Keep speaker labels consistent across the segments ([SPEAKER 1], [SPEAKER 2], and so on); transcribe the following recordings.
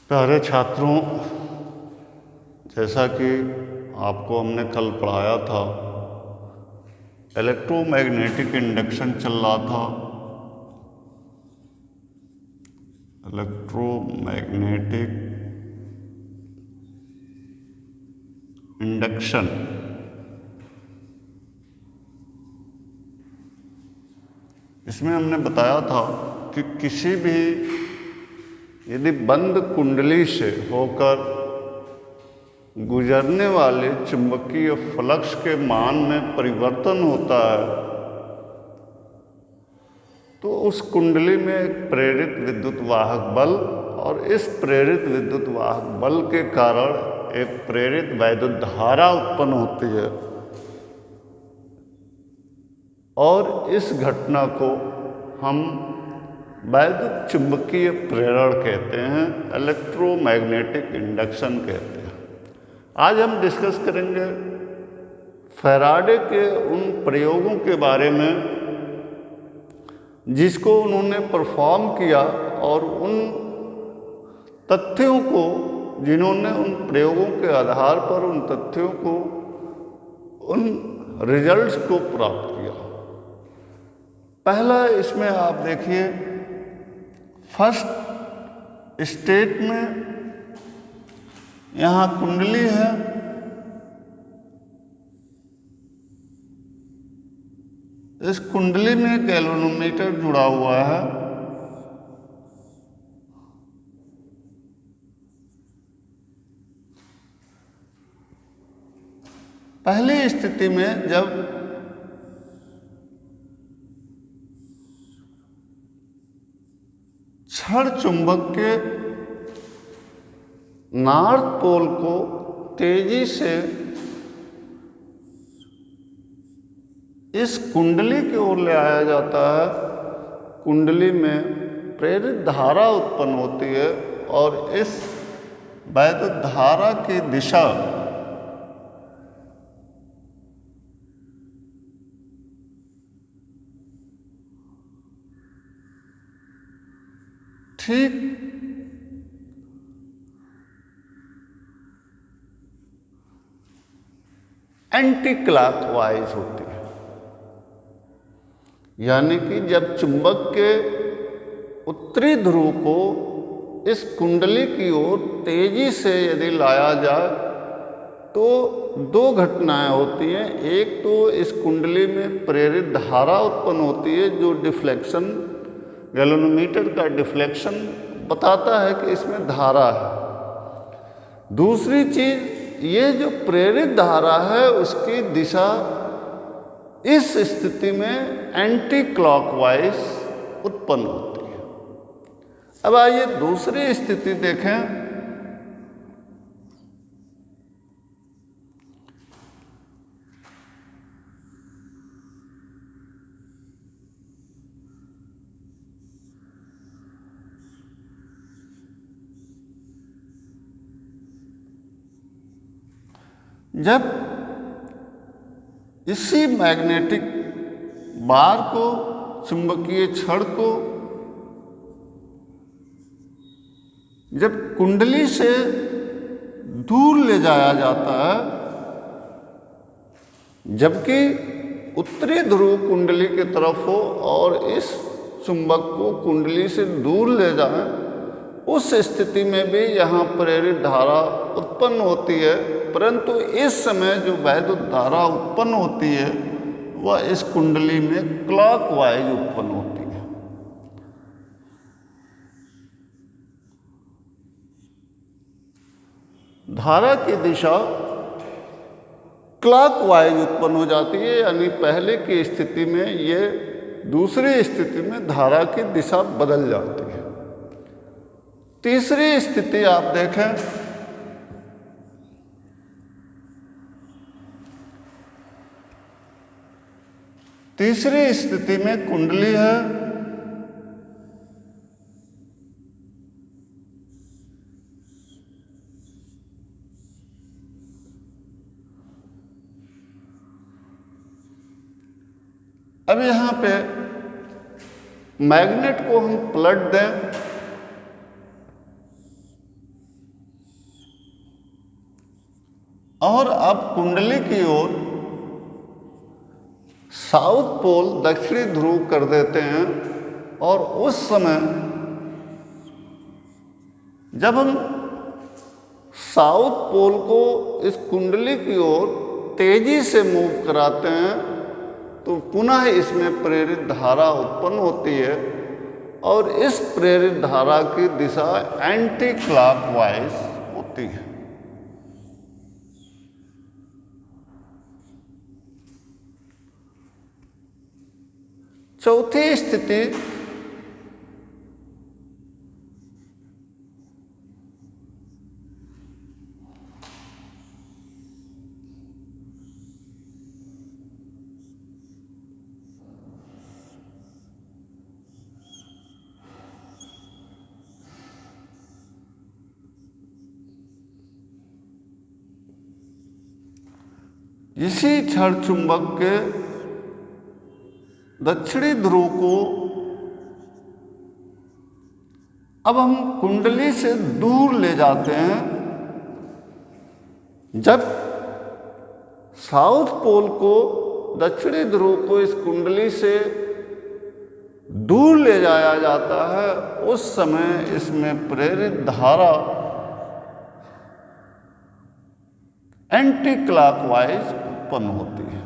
[SPEAKER 1] प्यारे छात्रों, जैसा कि आपको हमने कल पढ़ाया था, इलेक्ट्रोमैग्नेटिक इंडक्शन चल रहा था। इलेक्ट्रोमैग्नेटिक इंडक्शन इसमें हमने बताया था कि किसी भी यदि बंद कुंडली से होकर गुजरने वाले चुंबकीय फ्लक्स के मान में परिवर्तन होता है तो उस कुंडली में एक प्रेरित विद्युत वाहक बल और इस प्रेरित विद्युत वाहक बल के कारण एक प्रेरित वैद्युत धारा उत्पन्न होती है और इस घटना को हम वैद्युत चुंबकीय प्रेरण कहते हैं, इलेक्ट्रोमैग्नेटिक इंडक्शन कहते हैं। आज हम डिस्कस करेंगे फैराडे के उन प्रयोगों के बारे में जिसको उन्होंने परफॉर्म किया और उन तथ्यों को जिन्होंने उन प्रयोगों के आधार पर उन तथ्यों को उन रिजल्ट्स को प्राप्त किया। पहला इसमें आप देखिए, फर्स्ट स्टेट में यहाँ कुंडली है, इस कुंडली में गैल्वेनोमीटर जुड़ा हुआ है। पहली स्थिति में जब क्षण चुंबक के नॉर्थ पोल को तेजी से इस कुंडली की ओर ले आया जाता है, कुंडली में प्रेरित धारा उत्पन्न होती है और इस वैद्युत धारा की दिशा ठीक एंटी क्लॉकवाइज होती है। यानी कि जब चुंबक के उत्तरी ध्रुव को इस कुंडली की ओर तेजी से यदि लाया जाए तो दो घटनाएं होती हैं। एक तो इस कुंडली में प्रेरित धारा उत्पन्न होती है जो डिफ्लेक्शन, गैल्वेनोमीटर का डिफ्लेक्शन बताता है कि इसमें धारा है। दूसरी चीज, ये जो प्रेरित धारा है उसकी दिशा इस स्थिति में एंटी क्लॉकवाइज उत्पन्न होती है। अब आइए दूसरी स्थिति देखें। जब इसी मैग्नेटिक बार को, चुंबकीय छड़ को जब कुंडली से दूर ले जाया जाता है, जबकि उत्तरी ध्रुव कुंडली की तरफ हो और इस चुंबक को कुंडली से दूर ले जाए, उस स्थिति में भी यहाँ प्रेरित धारा उत्पन्न होती है, परंतु इस समय जो वैद्युत धारा उत्पन्न होती है वह इस कुंडली में क्लॉकवाइज उत्पन्न होती है। धारा की दिशा क्लॉकवाइज उत्पन्न हो जाती है, यानी पहले की स्थिति में ये दूसरी स्थिति में धारा की दिशा बदल जाती है। तीसरी स्थिति आप देखें, तीसरी स्थिति में कुंडली है, अब यहाँ पे मैग्नेट को हम पलट दें और अब कुंडली की ओर साउथ पोल दक्षिणी ध्रुव कर देते हैं। और उस समय जब हम साउथ पोल को इस कुंडली की ओर तेजी से मूव कराते हैं तो पुनः इसमें प्रेरित धारा उत्पन्न होती है और इस प्रेरित धारा की दिशा एंटी क्लॉकवाइज होती है। चौथी स्थिति इसी क्षण चुंबक के दक्षिणी ध्रुव को अब हम कुंडली से दूर ले जाते हैं। जब साउथ पोल को दक्षिणी ध्रुव को इस कुंडली से दूर ले जाया जाता है उस समय इसमें प्रेरित धारा एंटी क्लॉकवाइज उत्पन्न होती है।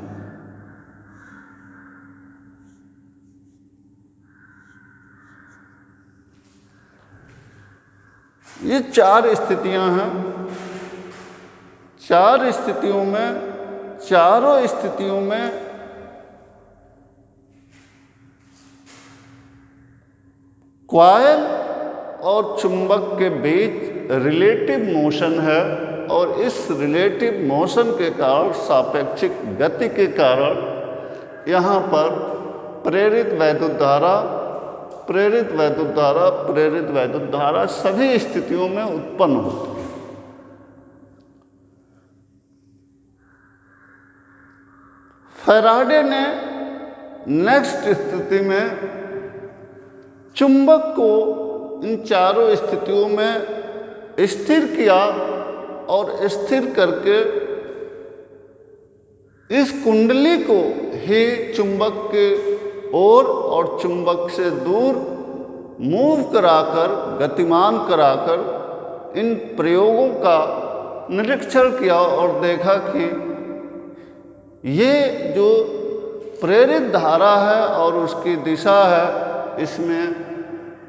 [SPEAKER 1] ये चार स्थितियां हैं। चार स्थितियों में, चारों स्थितियों में कॉइल और चुंबक के बीच रिलेटिव मोशन है और इस रिलेटिव मोशन के कारण, सापेक्षिक गति के कारण यहाँ पर प्रेरित वैद्युत धारा, प्रेरित वैद्युत धारा, प्रेरित वैद्युत धारा सभी स्थितियों में उत्पन्न होती है। फैराडे ने नेक्स्ट स्थिति में चुंबक को इन चारों स्थितियों में स्थिर किया और स्थिर करके इस कुंडली को ही चुंबक के ओर और चुंबक से दूर मूव कराकर, गतिमान कराकर इन प्रयोगों का निरीक्षण किया और देखा कि ये जो प्रेरित धारा है और उसकी दिशा है इसमें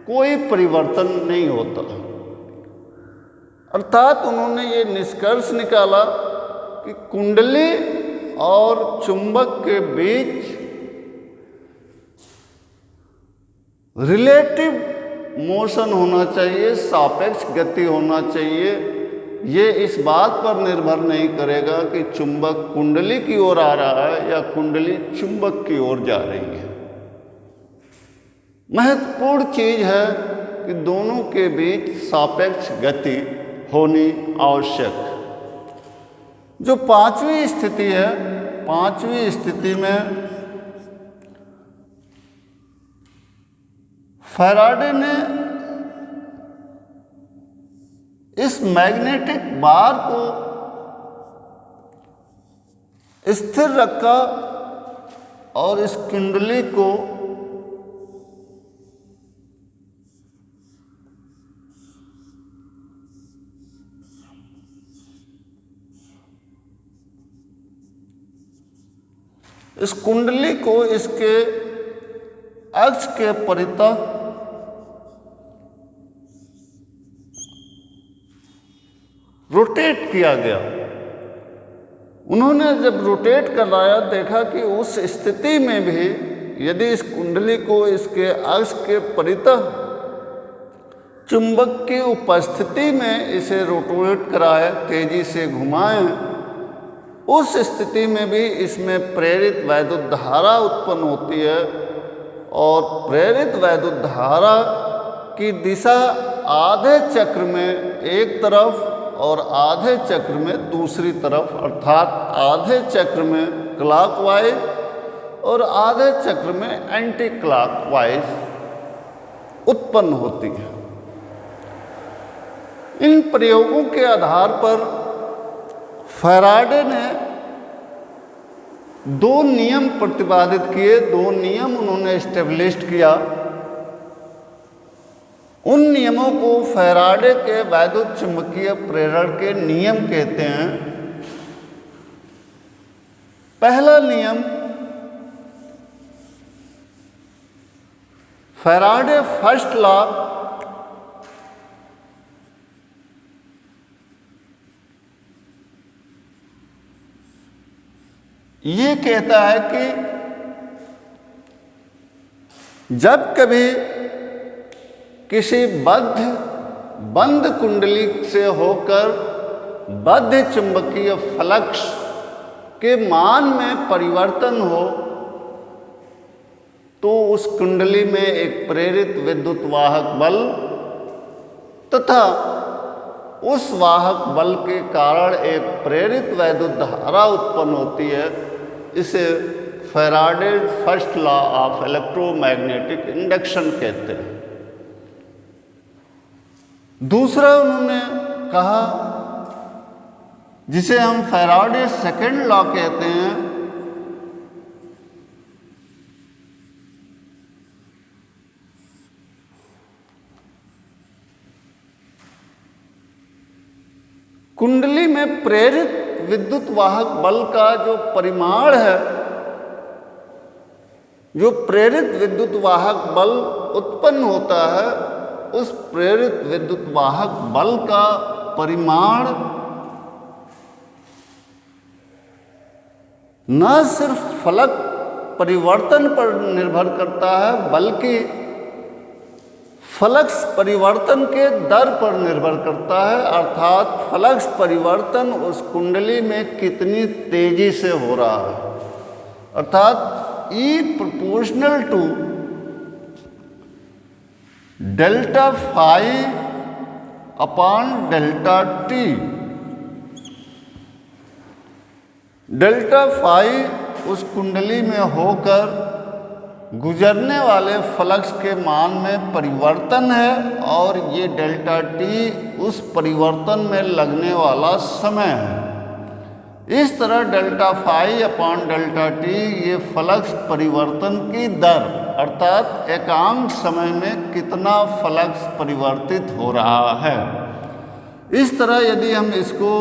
[SPEAKER 1] कोई परिवर्तन नहीं होता। अर्थात उन्होंने ये निष्कर्ष निकाला कि कुंडली और चुंबक के बीच रिलेटिव मोशन होना चाहिए, सापेक्ष गति होना चाहिए। ये इस बात पर निर्भर नहीं करेगा कि चुंबक कुंडली की ओर आ रहा है या कुंडली चुंबक की ओर जा रही है। महत्वपूर्ण चीज है कि दोनों के बीच सापेक्ष गति होनी आवश्यक। जो पांचवी स्थिति है, पांचवी स्थिति में फैराडे ने इस मैग्नेटिक बार को स्थिर रखा और इस कुंडली को इसके अक्ष के परितः रोटेट किया गया। उन्होंने जब रोटेट कराया देखा कि उस स्थिति में भी यदि इस कुंडली को इसके अक्ष के परितः चुंबक की उपस्थिति में इसे रोटेट कराए, तेजी से घुमाएं, उस स्थिति में भी इसमें प्रेरित वैद्युत धारा उत्पन्न होती है और प्रेरित वैद्युत धारा की दिशा आधे चक्र में एक तरफ और आधे चक्र में दूसरी तरफ, अर्थात आधे चक्र में क्लॉकवाइज और आधे चक्र में एंटी क्लॉकवाइज उत्पन्न होती है। इन प्रयोगों के आधार पर फैराडे ने दो नियम प्रतिपादित किए, दो नियम उन्होंने एस्टेब्लिश्ड किया। उन नियमों को फैराडे के वैद्युत चुंबकीय प्रेरण के नियम कहते हैं। पहला नियम फैराडे फर्स्ट लॉ ये कहता है कि जब कभी किसी बंद कुंडली से होकर बद्ध चुंबकीय फ्लक्स के मान में परिवर्तन हो तो उस कुंडली में एक प्रेरित विद्युत वाहक बल तथा उस वाहक बल के कारण एक प्रेरित वैद्युत धारा उत्पन्न होती है। इसे Faraday first law of electromagnetic induction कहते हैं। दूसरा उन्होंने कहा जिसे हम फैराडे सेकंड लॉ कहते हैं, कुंडली में प्रेरित विद्युत वाहक बल का जो परिमाण है, जो प्रेरित विद्युत वाहक बल उत्पन्न होता है, उस प्रेरित विद्युत वाहक बल का परिमाण न सिर्फ फलक परिवर्तन पर निर्भर करता है बल्कि फ्लक्स परिवर्तन के दर पर निर्भर करता है। अर्थात फ्लक्स परिवर्तन उस कुंडली में कितनी तेजी से हो रहा है, अर्थात E proportional to delta phi upon delta t. Delta phi उस कुंडली में होकर गुजरने वाले फ्लक्स के मान में परिवर्तन है और ये डेल्टा टी उस परिवर्तन में लगने वाला समय है। इस तरह delta phi upon delta t ये फ्लक्स परिवर्तन की दर, अर्थात एकांक समय में कितना फ्लक्स परिवर्तित हो रहा है। इस तरह यदि हम इसको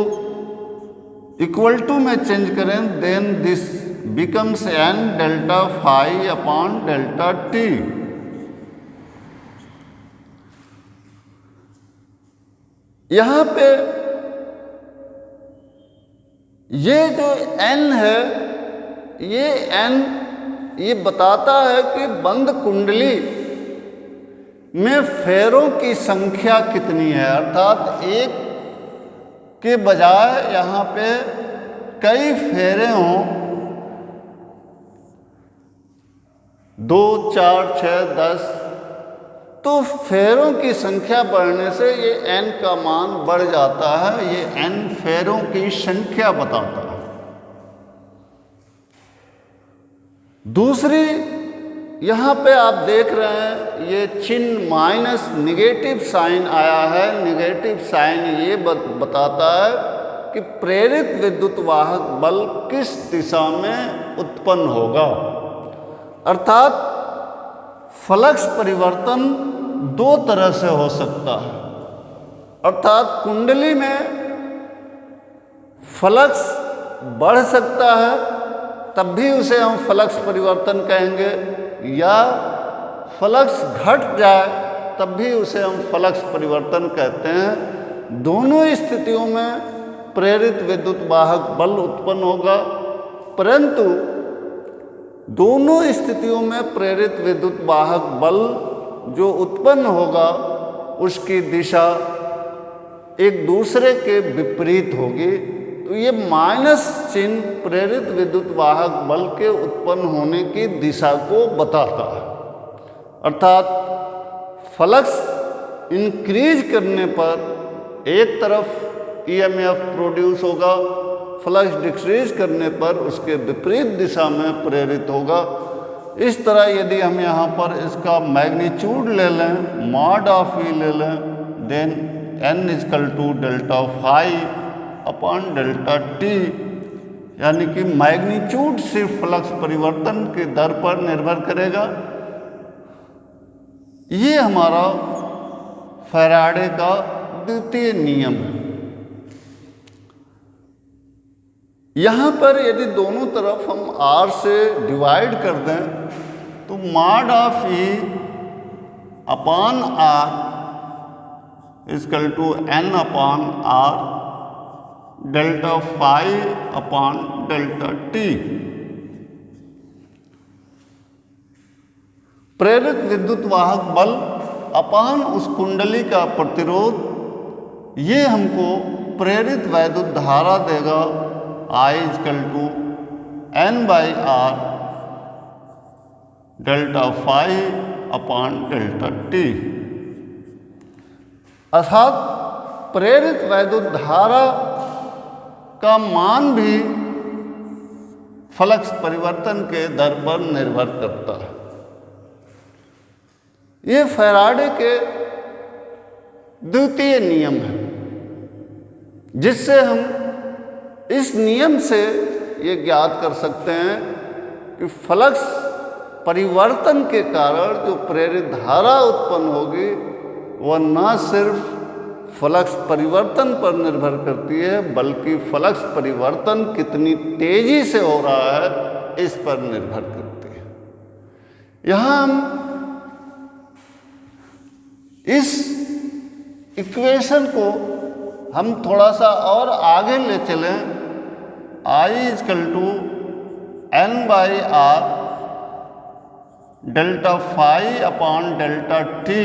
[SPEAKER 1] इक्वल टू में चेंज करें, then this becomes n delta phi upon delta t। यहां पे ये जो n है, ये n ये बताता है कि बंद कुंडली में फेरों की संख्या कितनी है, अर्थात एक के बजाय यहां पे कई फेरे हों, 2, 4, 6, 10, तो फेरों की संख्या बढ़ने से ये n का मान बढ़ जाता है। ये n फेरों की संख्या बताता है। दूसरी यहाँ पे आप देख रहे हैं ये चिन्ह माइनस निगेटिव साइन आया है। निगेटिव साइन ये बताता है कि प्रेरित विद्युत वाहक बल किस दिशा में उत्पन्न होगा, अर्थात फ्लक्स परिवर्तन दो तरह से हो सकता है। अर्थात कुंडली में फ्लक्स बढ़ सकता है, तब भी उसे हम फ्लक्स परिवर्तन कहेंगे, या फ्लक्स घट जाए तब भी उसे हम फ्लक्स परिवर्तन कहते हैं। दोनों स्थितियों में प्रेरित विद्युत वाहक बल उत्पन्न होगा, परंतु दोनों स्थितियों में प्रेरित विद्युत वाहक बल जो उत्पन्न होगा उसकी दिशा एक दूसरे के विपरीत होगी। तो ये माइनस चिन्ह प्रेरित विद्युत वाहक बल के उत्पन्न होने की दिशा को बताता है। अर्थात फ्लक्स इंक्रीज करने पर एक तरफ ईएमएफ प्रोड्यूस होगा, फ्लक्स डिक्रीज करने पर उसके विपरीत दिशा में प्रेरित होगा। इस तरह यदि हम यहाँ पर इसका मैग्नीट्यूड ले लें, मॉड ऑफ ई ले लें, then n equal to delta phi upon delta t, यानी कि मैग्नीट्यूड सिर्फ फ्लक्स परिवर्तन के दर पर निर्भर करेगा। ये हमारा फैराडे का द्वितीय नियम है। यहाँ पर यदि दोनों तरफ हम R से डिवाइड कर दें तो mod of E upon R equal to N upon R delta phi upon delta t. प्रेरित विद्युत वाहक बल अपान उस कुंडली का प्रतिरोध, ये हमको प्रेरित वैद्युत धारा देगा I equal to N by R delta phi upon delta t. अर्थात प्रेरित वैद्युत धारा का मान भी फ्लक्स परिवर्तन के दर पर निर्भर करता है। ये फैराडे के द्वितीय नियम है, जिससे हम इस नियम से ये ज्ञात कर सकते हैं कि फ्लक्स परिवर्तन के कारण जो प्रेरित धारा उत्पन्न होगी वह न सिर्फ फ्लक्स परिवर्तन पर निर्भर करती है, बल्कि फ्लक्स परिवर्तन कितनी तेजी से हो रहा है इस पर निर्भर करती है। यहाँ हम इस इक्वेशन को हम थोड़ा सा और आगे ले चलें। I equal to N by R delta phi upon delta t.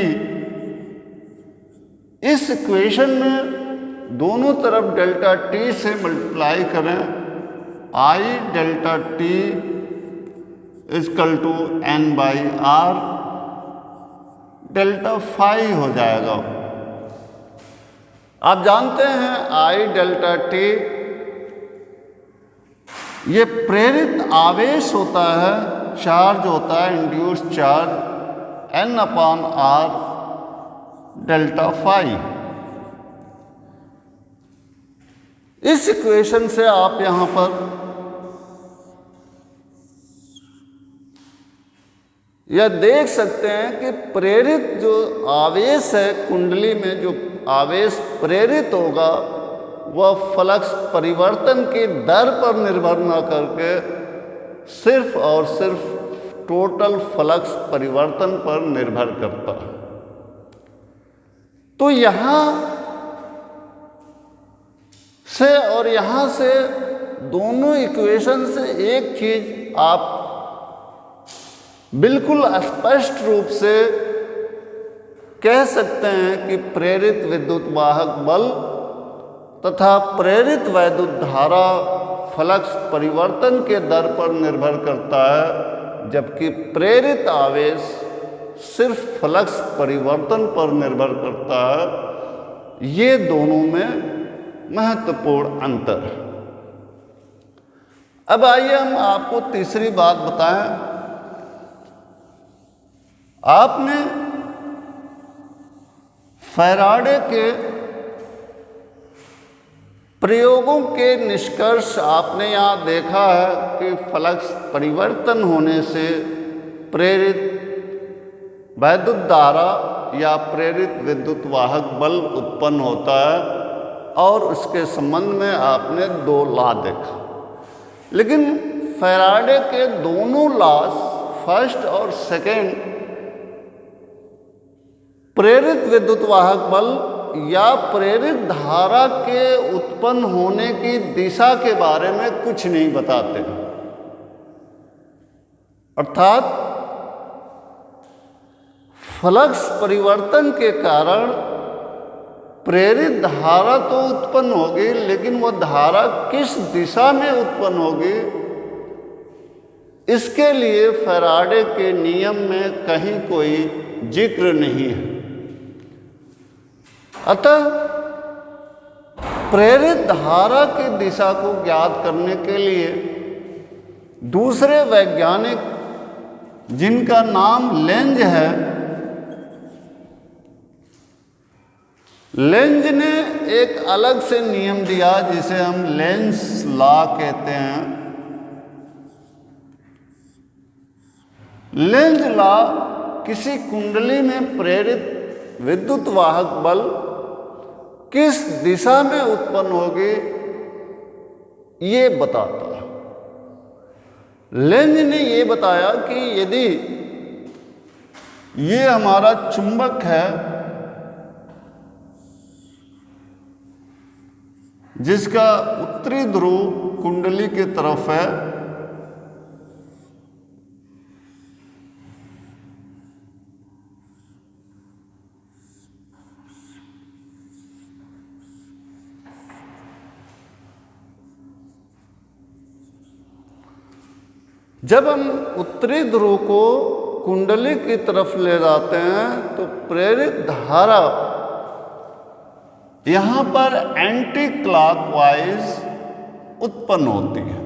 [SPEAKER 1] इस इक्वेशन में दोनों तरफ डेल्टा टी से मल्टीप्लाई करें, I delta t equal to N by R delta phi हो जाएगा। आप जानते हैं I डेल्टा टी ये प्रेरित आवेश होता है, चार्ज होता है, induce charge N upon R delta phi. इस इक्वेशन से आप यहां पर यह देख सकते हैं कि प्रेरित जो आवेश है, कुंडली में जो आवेश प्रेरित होगा वह फ्लक्स परिवर्तन की दर पर निर्भर न करके सिर्फ और सिर्फ टोटल फ्लक्स परिवर्तन पर निर्भर करता है। तो यहाँ से और यहाँ से दोनों इक्वेशन से एक चीज आप बिल्कुल स्पष्ट रूप से कह सकते हैं कि प्रेरित विद्युत वाहक बल तथा प्रेरित वैद्युत धारा फ्लक्स परिवर्तन के दर पर निर्भर करता है, जबकि प्रेरित आवेश सिर्फ फ्लक्स परिवर्तन पर निर्भर करता है। ये दोनों में महत्वपूर्ण अंतर है। अब आइए हम आपको तीसरी बात बताएं। आपने फैराडे के प्रयोगों के निष्कर्ष आपने यहाँ देखा है कि फ्लक्स परिवर्तन होने से प्रेरित वैद्युत धारा या प्रेरित विद्युत वाहक बल उत्पन्न होता है, और उसके संबंध में आपने दो लॉ देखा। लेकिन फैराडे के दोनों लॉज, फर्स्ट और सेकेंड, प्रेरित विद्युत वाहक बल या प्रेरित धारा के उत्पन्न होने की दिशा के बारे में कुछ नहीं बताते। अर्थात फ्लक्स परिवर्तन के कारण प्रेरित धारा तो उत्पन्न होगी, लेकिन वह धारा किस दिशा में उत्पन्न होगी, इसके लिए फैराडे के नियम में कहीं कोई जिक्र नहीं है। अतः प्रेरित धारा की दिशा को ज्ञात करने के लिए दूसरे वैज्ञानिक, जिनका नाम लेंज है, लेंज ने एक अलग से नियम दिया जिसे हम लेंज लॉ कहते हैं। लेंज लॉ किसी कुंडली में प्रेरित विद्युत वाहक बल किस दिशा में उत्पन्न होगी ये बताता है। लेंज ने ये बताया कि यदि ये हमारा चुंबक है जिसका उत्तरी ध्रुव कुंडली की तरफ है, जब हम उत्तरी ध्रुव को कुंडली की तरफ ले जाते हैं तो प्रेरित धारा यहां पर एंटी क्लॉकवाइज उत्पन्न होती है।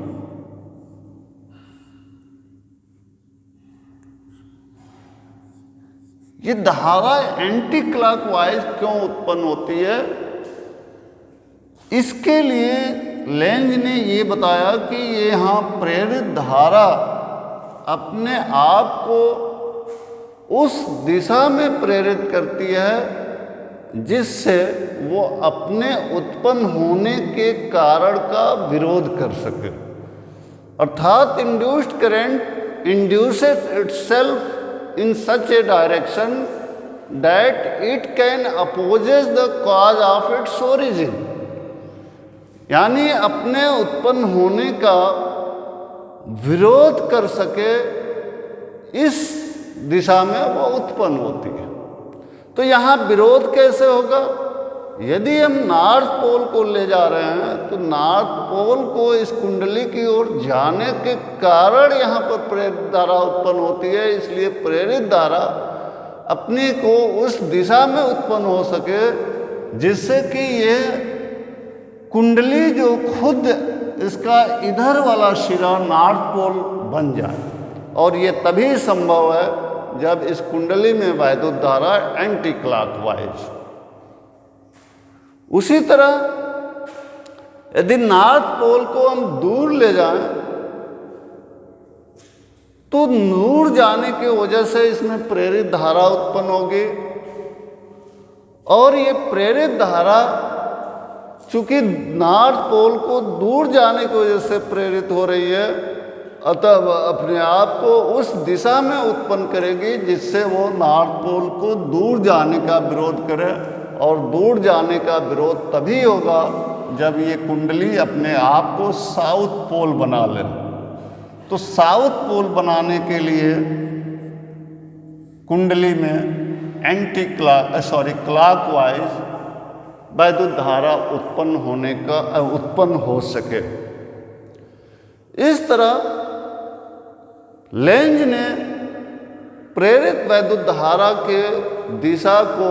[SPEAKER 1] ये धारा एंटी क्लॉकवाइज क्यों उत्पन्न होती है, इसके लिए लेंज ने ये बताया कि ये यहाँ प्रेरित धारा अपने आप को उस दिशा में प्रेरित करती है जिससे वो अपने उत्पन्न होने के कारण का विरोध कर सके। अर्थात induced current induces itself in such A direction that it can opposes the cause of its origin. यानी अपने उत्पन्न होने का विरोध कर सके, इस दिशा में वो उत्पन्न होती है। तो यहाँ विरोध कैसे होगा? यदि हम नॉर्थ पोल को ले जा रहे हैं तो नॉर्थ पोल को इस कुंडली की ओर जाने के कारण यहाँ पर प्रेरित धारा उत्पन्न होती है। इसलिए प्रेरित धारा अपने को उस दिशा में उत्पन्न हो सके जिससे कि ये कुंडली जो खुद इसका इधर वाला सिरा नॉर्थ पोल बन जाए। और ये तभी संभव है जब इस कुंडली में वैद्युत धारा एंटी क्लॉकवाइज। उसी तरह यदि नॉर्थ पोल को हम दूर ले जाएं तो दूर जाने की वजह से इसमें प्रेरित धारा उत्पन्न होगी और ये प्रेरित धारा चूंकि नॉर्थ पोल को दूर जाने की वजह से प्रेरित हो रही है, अतः अपने आप को उस दिशा में उत्पन्न करेगी जिससे वो नॉर्थ पोल को दूर जाने का विरोध करे। और दूर जाने का विरोध तभी होगा जब ये कुंडली अपने आप को साउथ पोल बना ले। तो साउथ पोल बनाने के लिए कुंडली में क्लॉकवाइज वैद्युत धारा उत्पन्न हो सके। इस तरह लेंज ने प्रेरित वैद्युत धारा के दिशा को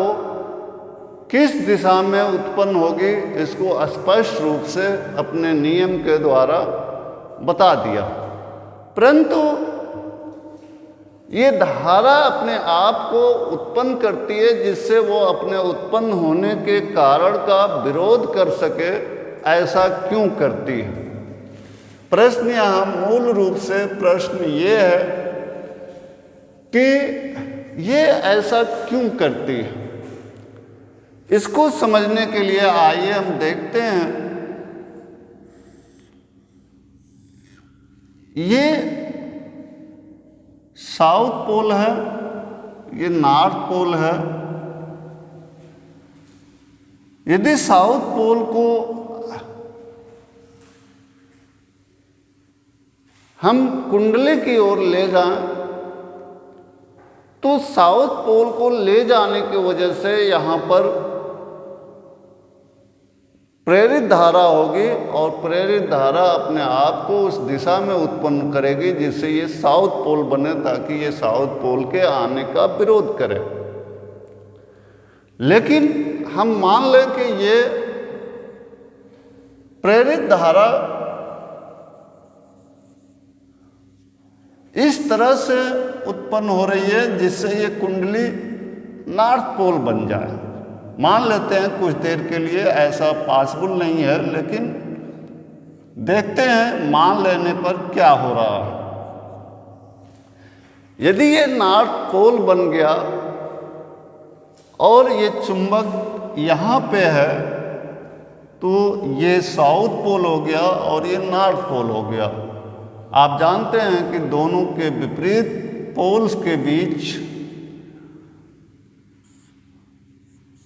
[SPEAKER 1] किस दिशा में उत्पन्न होगी इसको स्पष्ट रूप से अपने नियम के द्वारा बता दिया। परंतु ये धारा अपने आप को उत्पन्न करती है जिससे वो अपने उत्पन्न होने के कारण का विरोध कर सके। ऐसा क्यों करती है? प्रश्न यहाँ मूल रूप से प्रश्न ये है कि ये ऐसा क्यों करती है। इसको समझने के लिए आइए हम देखते हैं। ये साउथ पोल है, ये नॉर्थ पोल है। यदि साउथ पोल को हम कुंडली की ओर ले जाएं तो साउथ पोल को ले जाने की वजह से यहाँ पर प्रेरित धारा होगी और प्रेरित धारा अपने आप को उस दिशा में उत्पन्न करेगी जिससे ये साउथ पोल बने, ताकि ये साउथ पोल के आने का विरोध करे। लेकिन हम मान लें कि ये प्रेरित धारा इस तरह से उत्पन्न हो रही है जिससे ये कुंडली नॉर्थ पोल बन जाए। मान लेते हैं कुछ देर के लिए ऐसा पॉसिबल नहीं है, लेकिन देखते हैं मान लेने पर क्या हो रहा है। यदि ये नॉर्थ पोल बन गया और ये चुंबक यहाँ पे है, तो ये साउथ पोल हो गया और ये नॉर्थ पोल हो गया। आप जानते हैं कि दोनों के विपरीत पोल्स के बीच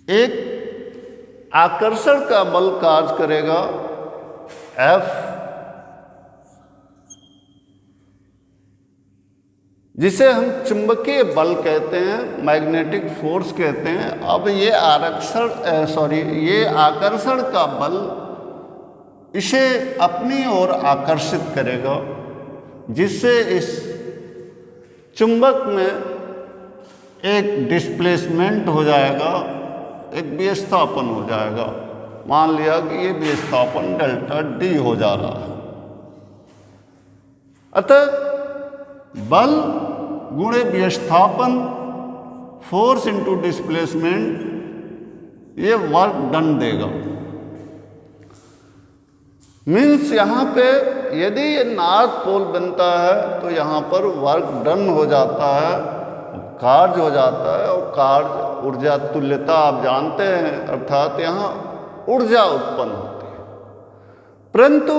[SPEAKER 1] एक आकर्षण का बल कार्य करेगा F, जिसे हम चुंबकीय बल कहते हैं, मैग्नेटिक फोर्स कहते हैं। अब ये ये आकर्षण का बल इसे अपनी ओर आकर्षित करेगा, जिससे इस चुंबक में एक डिस्प्लेसमेंट हो जाएगा, एक विस्थापन हो जाएगा। मान लिया कि ये विस्थापन डेल्टा D हो जा रहा है। अतः बल गुणे विस्थापन, फोर्स इनटू डिस्प्लेसमेंट, ये वर्क डन देगा। मीन्स यहाँ पे यदि ये नॉर्थ पोल बनता है तो यहाँ पर वर्क डन हो जाता है, कार्य हो जाता है, और कार्य ऊर्जा तुल्यता आप जानते हैं, अर्थात यहाँ ऊर्जा उत्पन्न होती है। परंतु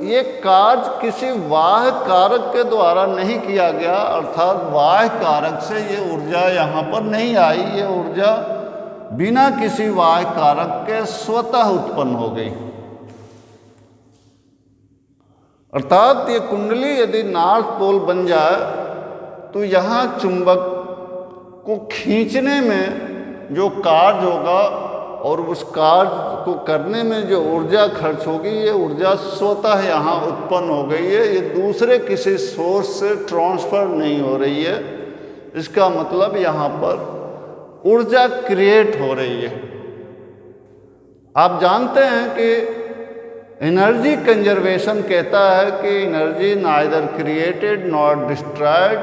[SPEAKER 1] ये कार्य किसी बाह्य कारक के द्वारा नहीं किया गया, अर्थात बाह्य कारक से ये ऊर्जा यहाँ पर नहीं आई। ये ऊर्जा बिना किसी बाह्य कारक के स्वतः उत्पन्न हो गई। अर्थात ये कुंडली यदि नॉर्थ पोल बन जाए तो यहाँ चुंबक को खींचने में जो कार्य होगा और उस कार्य को करने में जो ऊर्जा खर्च होगी, ये ऊर्जा स्वतः यहाँ उत्पन्न हो गई है। ये दूसरे किसी सोर्स से ट्रांसफर नहीं हो रही है। इसका मतलब यहाँ पर ऊर्जा क्रिएट हो रही है। आप जानते हैं कि एनर्जी कंजर्वेशन कहता है कि energy neither created not destroyed,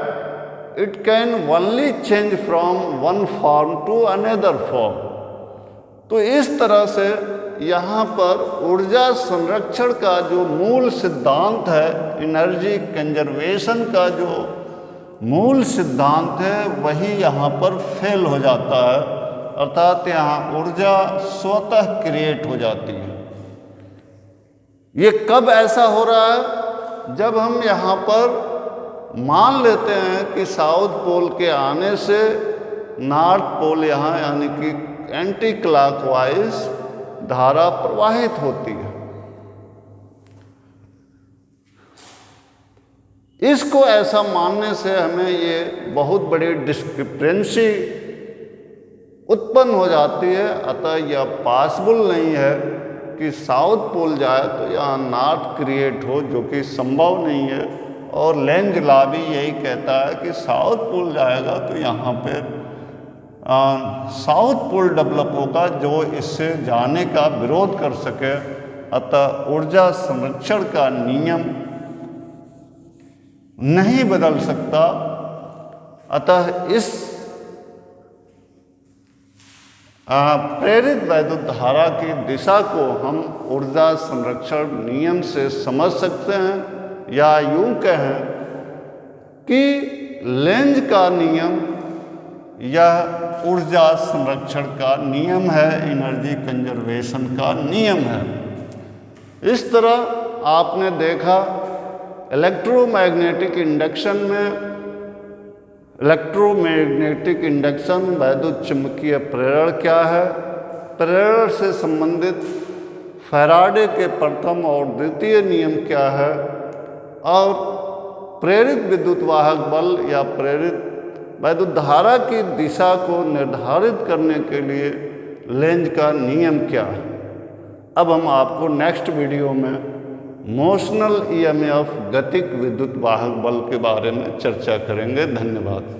[SPEAKER 1] it can only change from one form to another form. तो इस तरह से यहाँ पर ऊर्जा संरक्षण का जो मूल सिद्धांत है, एनर्जी कंजर्वेशन का जो मूल सिद्धांत है, वही यहाँ पर फेल हो जाता है। अर्थात यहाँ ऊर्जा स्वतः क्रिएट हो जाती है। ये कब ऐसा हो रहा है? जब हम यहाँ पर मान लेते हैं कि साउथ पोल के आने से नॉर्थ पोल यहाँ यानी कि एंटी क्लॉकवाइज धारा प्रवाहित होती है। इसको ऐसा मानने से हमें ये बहुत बड़ी डिस्क्रिपेंसी उत्पन्न हो जाती है। अतः यह पॉसिबल नहीं है कि साउथ पोल जाए तो यहाँ नॉर्थ क्रिएट हो, जो कि संभव नहीं है। और लेंज लॉ भी यही कहता है कि साउथ पोल जाएगा तो यहाँ पे साउथ पोल डेवलप होगा जो इससे जाने का विरोध कर सके। अतः ऊर्जा संरक्षण का नियम नहीं बदल सकता। अतः इस प्रेरित वैद्युत धारा की दिशा को हम ऊर्जा संरक्षण नियम से समझ सकते हैं, या यूं कहें कि लेंज का नियम यह ऊर्जा संरक्षण का नियम है, एनर्जी कंजर्वेशन का नियम है। इस तरह आपने देखा इलेक्ट्रोमैग्नेटिक इंडक्शन में इलेक्ट्रोमैग्नेटिक इंडक्शन वैद्युत चुंबकीय प्रेरण क्या है, प्रेरण से संबंधित फैराडे के प्रथम और द्वितीय नियम क्या है, और प्रेरित विद्युत वाहक बल या प्रेरित वैद्युत धारा की दिशा को निर्धारित करने के लिए लेंज का नियम क्या है। अब हम आपको नेक्स्ट वीडियो में मोशनल ईएमएफ गतिक विद्युत वाहक बल के बारे में चर्चा करेंगे। धन्यवाद।